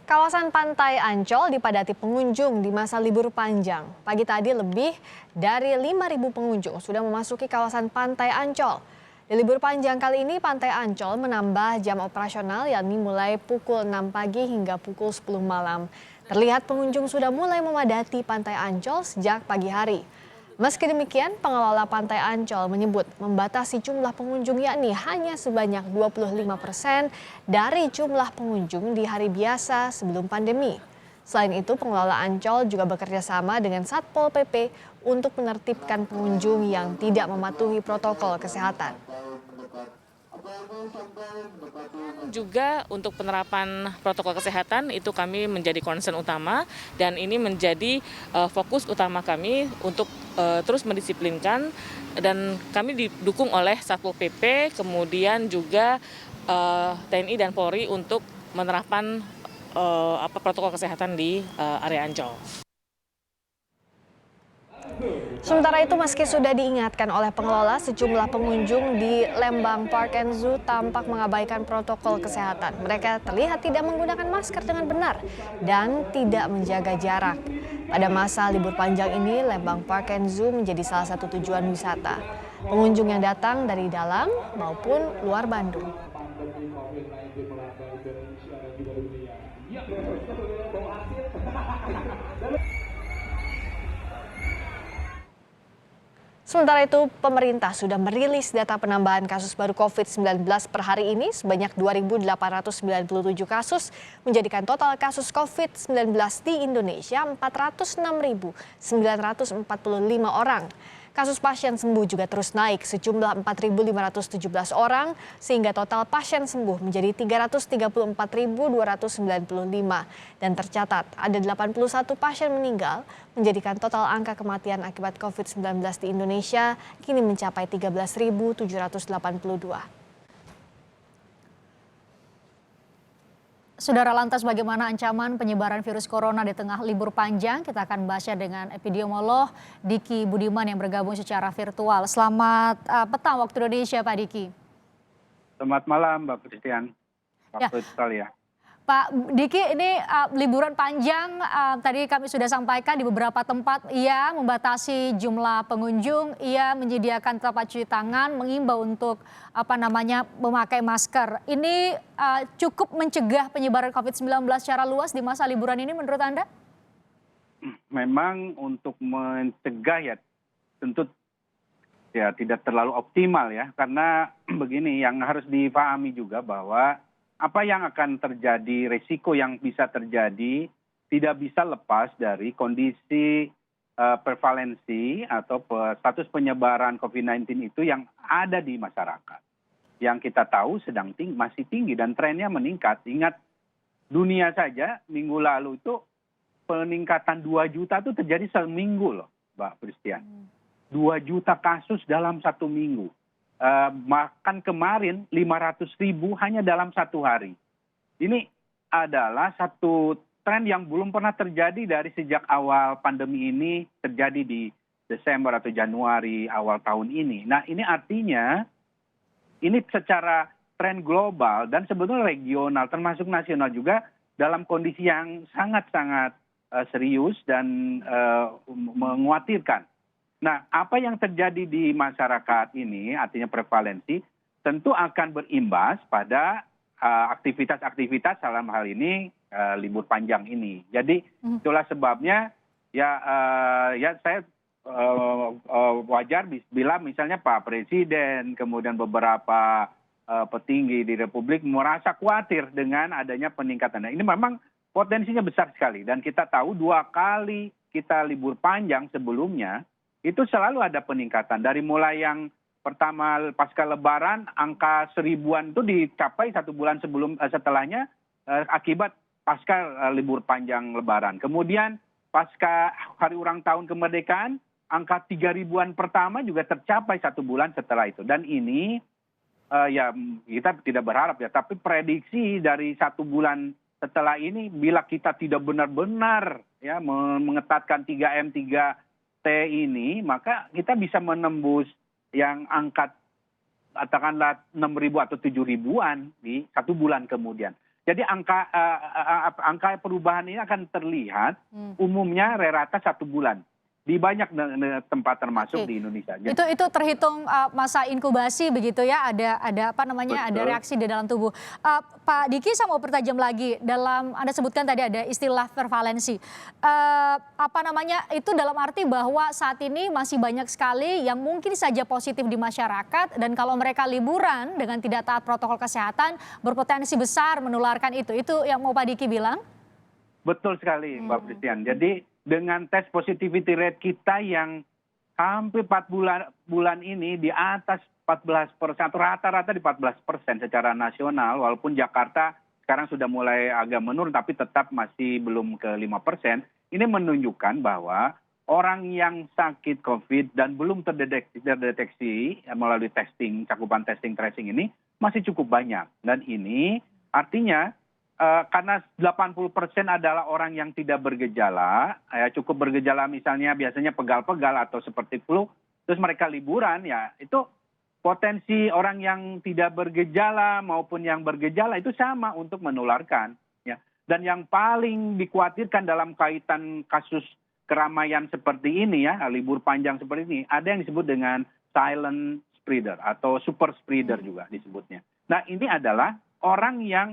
Kawasan Pantai Ancol dipadati pengunjung di masa libur panjang. Pagi tadi lebih dari 5.000 pengunjung sudah memasuki kawasan Pantai Ancol. Di libur panjang kali ini Pantai Ancol menambah jam operasional yakni mulai pukul 6 pagi hingga pukul 10 malam. Terlihat pengunjung sudah mulai memadati Pantai Ancol sejak pagi hari. Meski demikian, pengelola Pantai Ancol menyebut membatasi jumlah pengunjung yakni hanya sebanyak 25% dari jumlah pengunjung di hari biasa sebelum pandemi. Selain itu, pengelola Ancol juga bekerja sama dengan Satpol PP untuk menertibkan pengunjung yang tidak mematuhi protokol kesehatan. Juga untuk penerapan protokol kesehatan itu kami menjadi concern utama dan ini menjadi fokus utama kami untuk terus mendisiplinkan dan kami didukung oleh Satpol PP kemudian juga TNI dan Polri untuk menerapkan protokol kesehatan di area Ancol. Sementara itu meski sudah diingatkan oleh pengelola, sejumlah pengunjung di Lembang Park and Zoo tampak mengabaikan protokol kesehatan. Mereka terlihat tidak menggunakan masker dengan benar dan tidak menjaga jarak. Pada masa libur panjang ini, Lembang Park and Zoo menjadi salah satu tujuan wisata. Pengunjung yang datang dari dalam maupun luar Bandung. Sementara itu, pemerintah sudah merilis data penambahan kasus baru COVID-19 per hari ini sebanyak 2.897 kasus, menjadikan total kasus COVID-19 di Indonesia 406.945 orang. Kasus pasien sembuh juga terus naik sejumlah 4.517 orang sehingga total pasien sembuh menjadi 334.295 dan tercatat ada 81 pasien meninggal menjadikan total angka kematian akibat COVID-19 di Indonesia kini mencapai 13.782. Saudara, lantas bagaimana ancaman penyebaran virus corona di tengah libur panjang? Kita akan bahasnya dengan epidemiolog Diki Budiman yang bergabung secara virtual. Selamat petang waktu Indonesia, Pak Diki. Selamat malam, Mbak Christian. Waktu sekali ya. Pak Diki, ini liburan panjang tadi kami sudah sampaikan di beberapa tempat ia membatasi jumlah pengunjung, ia menyediakan tempat cuci tangan, mengimbau untuk memakai masker. Ini cukup mencegah penyebaran COVID-19 secara luas di masa liburan ini menurut Anda? Memang untuk mencegah ya tentu ya tidak terlalu optimal ya, karena begini yang harus dipahami juga bahwa apa yang akan terjadi, resiko yang bisa terjadi tidak bisa lepas dari kondisi prevalensi atau status penyebaran COVID-19 itu yang ada di masyarakat. Yang kita tahu masih tinggi dan trennya meningkat. Ingat dunia saja minggu lalu itu peningkatan 2 juta itu terjadi seminggu loh, Mbak Christian. 2 juta kasus dalam 1 minggu. Bahkan kemarin 500.000 hanya dalam 1 hari. Ini adalah satu tren yang belum pernah terjadi dari sejak awal pandemi ini terjadi di Desember atau Januari awal tahun ini. Nah ini artinya ini secara tren global dan sebetulnya regional termasuk nasional juga dalam kondisi yang sangat-sangat serius dan mengkhawatirkan. Nah, apa yang terjadi di masyarakat ini, artinya prevalensi, tentu akan berimbas pada aktivitas-aktivitas dalam hal ini libur panjang ini. Jadi itulah sebabnya ya saya wajar bila misalnya Pak Presiden, kemudian beberapa petinggi di Republik merasa khawatir dengan adanya peningkatan. Nah, ini memang potensinya besar sekali dan kita tahu 2 kali kita libur panjang sebelumnya, itu selalu ada peningkatan. Dari mulai yang pertama pasca Lebaran, angka 1000-an itu dicapai 1 bulan setelahnya akibat pasca libur panjang Lebaran. Kemudian pasca hari ulang tahun kemerdekaan, angka 3000-an pertama juga tercapai 1 bulan setelah itu. Dan ini ya kita tidak berharap ya, tapi prediksi dari 1 bulan setelah ini bila kita tidak benar-benar ya mengetatkan 3M 3T ini, maka kita bisa menembus yang angka katakanlah 6.000 atau 7.000-an di 1 bulan kemudian. Jadi angka perubahan ini akan terlihat umumnya rata 1 bulan di banyak tempat termasuk Oke. di Indonesia. Itu terhitung masa inkubasi begitu ya, ada apa namanya, ada Betul. reaksi di dalam tubuh. Pak Diki, saya mau pertajam lagi, dalam Anda sebutkan tadi ada istilah prevalensi. Apa namanya, itu dalam arti bahwa saat ini masih banyak sekali yang mungkin saja positif di masyarakat, dan kalau mereka liburan dengan tidak taat protokol kesehatan berpotensi besar menularkan itu. Itu yang mau Pak Diki bilang? Betul sekali Mbak Christian. Jadi dengan tes positivity rate kita yang hampir 4 bulan ini di atas 14%, atau rata-rata di 14% secara nasional, walaupun Jakarta sekarang sudah mulai agak menurun tapi tetap masih belum ke 5%. Ini menunjukkan bahwa orang yang sakit COVID dan belum terdeteksi melalui testing, cakupan testing tracing ini masih cukup banyak. Dan ini artinya karena 80% adalah orang yang tidak bergejala, cukup bergejala misalnya biasanya pegal-pegal atau seperti flu, terus mereka liburan, ya itu potensi orang yang tidak bergejala maupun yang bergejala itu sama untuk menularkan. Ya. Dan yang paling dikhawatirkan dalam kaitan kasus keramaian seperti ini, ya libur panjang seperti ini, ada yang disebut dengan silent spreader atau super spreader juga disebutnya. Nah ini adalah orang yang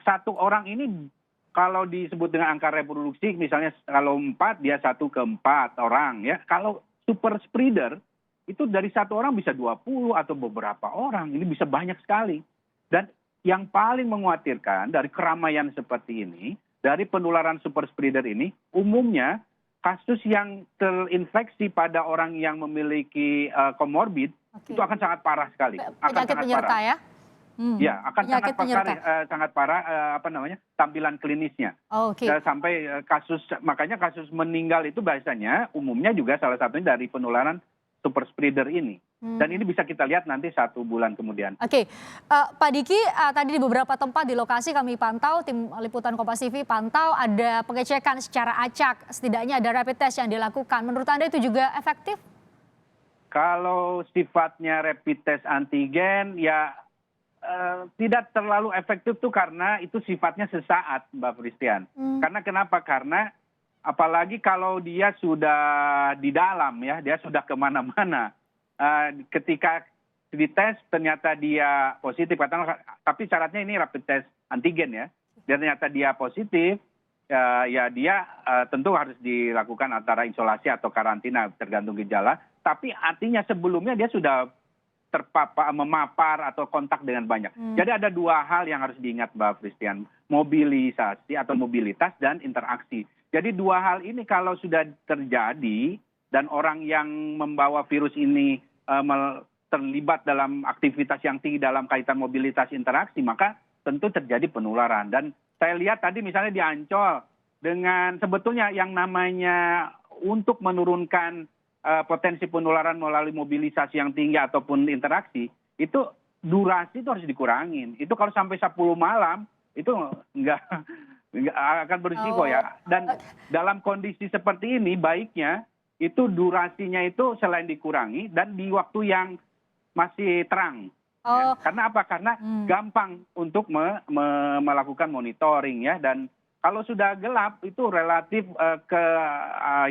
satu orang ini kalau disebut dengan angka reproduksi, misalnya kalau 4 dia 1 ke 4 orang, ya. Kalau super spreader itu dari 1 orang bisa 20 atau beberapa orang, ini bisa banyak sekali. Dan yang paling mengkhawatirkan dari keramaian seperti ini, dari penularan super spreader ini, umumnya kasus yang terinfeksi pada orang yang memiliki comorbid itu akan sangat parah sekali. Penyakit penyerta ya? Ya, akan sangat parah tampilan klinisnya. Oke. Sampai makanya kasus meninggal itu biasanya umumnya juga salah satunya dari penularan super spreader ini. Dan ini bisa kita lihat nanti 1 bulan kemudian. Oke, Pak Diki, tadi di beberapa tempat di lokasi kami pantau, tim liputan Kompas TV pantau ada pengecekan secara acak, setidaknya ada rapid test yang dilakukan. Menurut Anda itu juga efektif? Kalau sifatnya rapid test antigen, ya tidak terlalu efektif tuh karena itu sifatnya sesaat, Mbak Christian. Karena kenapa? Karena apalagi kalau dia sudah di dalam, ya, dia sudah kemana-mana. Ketika dites ternyata dia positif, tapi syaratnya ini rapid test antigen ya. Dan ternyata dia positif, ya dia tentu harus dilakukan antara isolasi atau karantina tergantung gejala. Tapi artinya sebelumnya dia sudah memapar atau kontak dengan banyak. Jadi ada 2 hal yang harus diingat Mbak Christian. Mobilisasi atau mobilitas dan interaksi. Jadi 2 hal ini kalau sudah terjadi dan orang yang membawa virus ini terlibat dalam aktivitas yang tinggi dalam kaitan mobilitas interaksi, maka tentu terjadi penularan. Dan saya lihat tadi misalnya di Ancol, dengan sebetulnya yang namanya untuk menurunkan potensi penularan melalui mobilisasi yang tinggi ataupun interaksi, itu durasi itu harus dikurangin. Itu kalau sampai 10 malam, itu nggak akan berisiko ya. Dan dalam kondisi seperti ini, baiknya itu durasinya itu selain dikurangi dan di waktu yang masih terang. Ya. Karena apa? Karena gampang untuk melakukan monitoring ya. Dan kalau sudah gelap itu relatif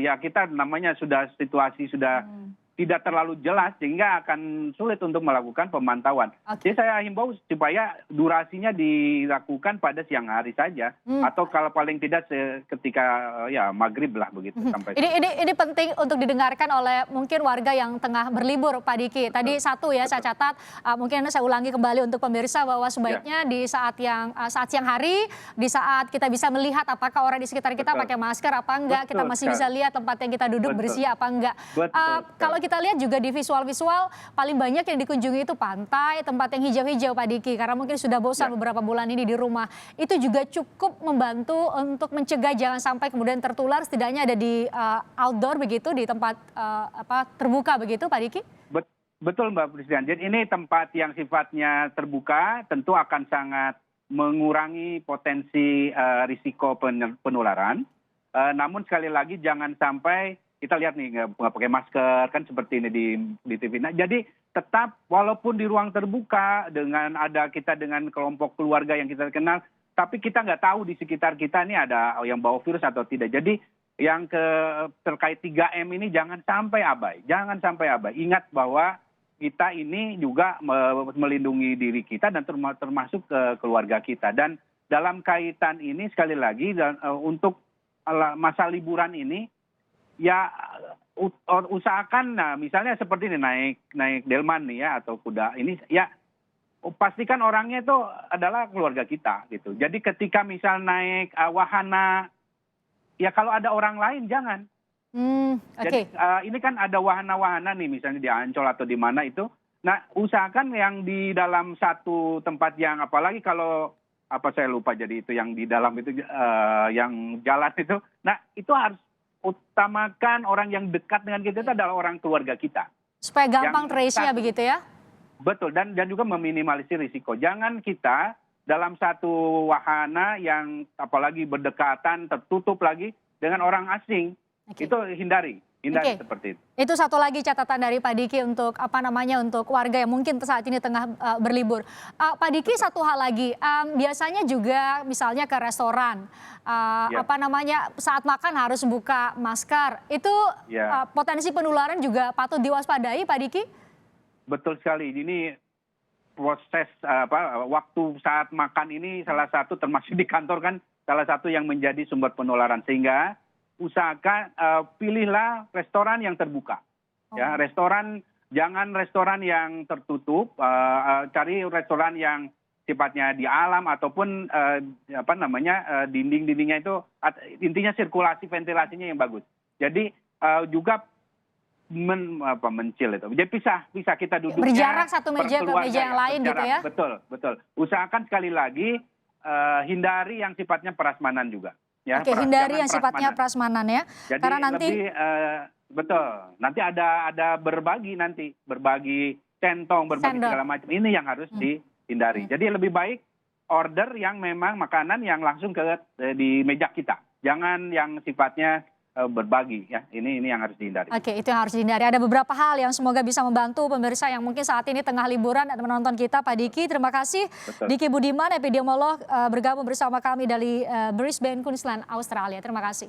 ya kita namanya sudah situasi sudah tidak terlalu jelas sehingga akan sulit untuk melakukan pemantauan. Jadi saya himbau supaya durasinya dilakukan pada siang hari saja atau kalau paling tidak ketika ya maghrib lah begitu sampai. Ini penting untuk didengarkan oleh mungkin warga yang tengah berlibur, Pak Diki. Tadi satu ya saya catat, mungkin saya ulangi kembali untuk pemirsa bahwa sebaiknya di saat siang hari, di saat kita bisa melihat apakah orang di sekitar kita pakai masker apa enggak, kita masih bisa lihat tempat yang kita duduk bersih apa enggak. Kalau kita lihat juga di visual-visual paling banyak yang dikunjungi itu pantai, tempat yang hijau-hijau Pak Diki, karena mungkin sudah bosan beberapa bulan ini di rumah. Itu juga cukup membantu untuk mencegah jangan sampai kemudian tertular, setidaknya ada di outdoor begitu, di tempat terbuka begitu Pak Diki? Betul Mbak Presiden. Jadi ini tempat yang sifatnya terbuka tentu akan sangat mengurangi potensi risiko penularan. Namun sekali lagi jangan sampai kita lihat nih nggak pakai masker kan seperti ini di TV. Nah, jadi tetap walaupun di ruang terbuka dengan kita dengan kelompok keluarga yang kita kenal, tapi kita nggak tahu di sekitar kita ini ada yang bawa virus atau tidak. Jadi yang terkait 3M ini jangan sampai abai. Ingat bahwa kita ini juga melindungi diri kita dan termasuk ke keluarga kita. Dan dalam kaitan ini sekali lagi untuk masa liburan ini ya usahakan, nah misalnya seperti ini naik delman nih ya atau kuda ini ya pastikan orangnya itu adalah keluarga kita gitu. Jadi ketika misal naik wahana ya kalau ada orang lain jangan. Jadi ini kan ada wahana-wahana nih misalnya di Ancol atau di mana itu. Nah usahakan yang di dalam satu tempat yang apalagi kalau saya lupa jadi itu yang di dalam itu yang jalan itu. Nah itu harus utamakan orang yang dekat dengan kita itu adalah orang keluarga kita. Supaya gampang trace-nya begitu ya? Betul, dan juga meminimalisir risiko. Jangan kita dalam satu wahana yang apalagi berdekatan, tertutup lagi dengan orang asing. Itu hindari seperti itu. Itu satu lagi catatan dari Pak Diki untuk untuk warga yang mungkin saat ini tengah berlibur. Pak Diki satu hal lagi, biasanya juga misalnya ke restoran, saat makan harus buka masker. Itu potensi penularan juga patut diwaspadai, Pak Diki? Betul sekali. Ini proses waktu saat makan ini salah satu termasuk di kantor kan salah satu yang menjadi sumber penularan sehingga usahakan pilihlah restoran yang terbuka. Ya, jangan restoran yang tertutup, cari restoran yang sifatnya di alam ataupun dinding-dindingnya itu intinya sirkulasi ventilasinya yang bagus. Jadi juga mencil itu. Jadi bisa kita duduknya berjarak satu meja ke meja yang lain gitu ya. Betul. Usahakan sekali lagi hindari yang sifatnya prasmanan juga. Ya, hindari yang sifatnya prasmanan ya. Jadi karena nanti betul. Nanti ada berbagi centong, berbagi segala macam. Ini yang harus dihindari. Jadi lebih baik order yang memang makanan yang langsung di meja kita. Jangan yang sifatnya berbagi ya. Ini yang harus dihindari. Oke, itu yang harus dihindari. Ada beberapa hal yang semoga bisa membantu pemirsa yang mungkin saat ini tengah liburan dan menonton kita. Pak Diki, terima kasih. Betul. Diki Budiman, epidemiolog bergabung bersama kami dari Brisbane, Queensland, Australia. Terima kasih.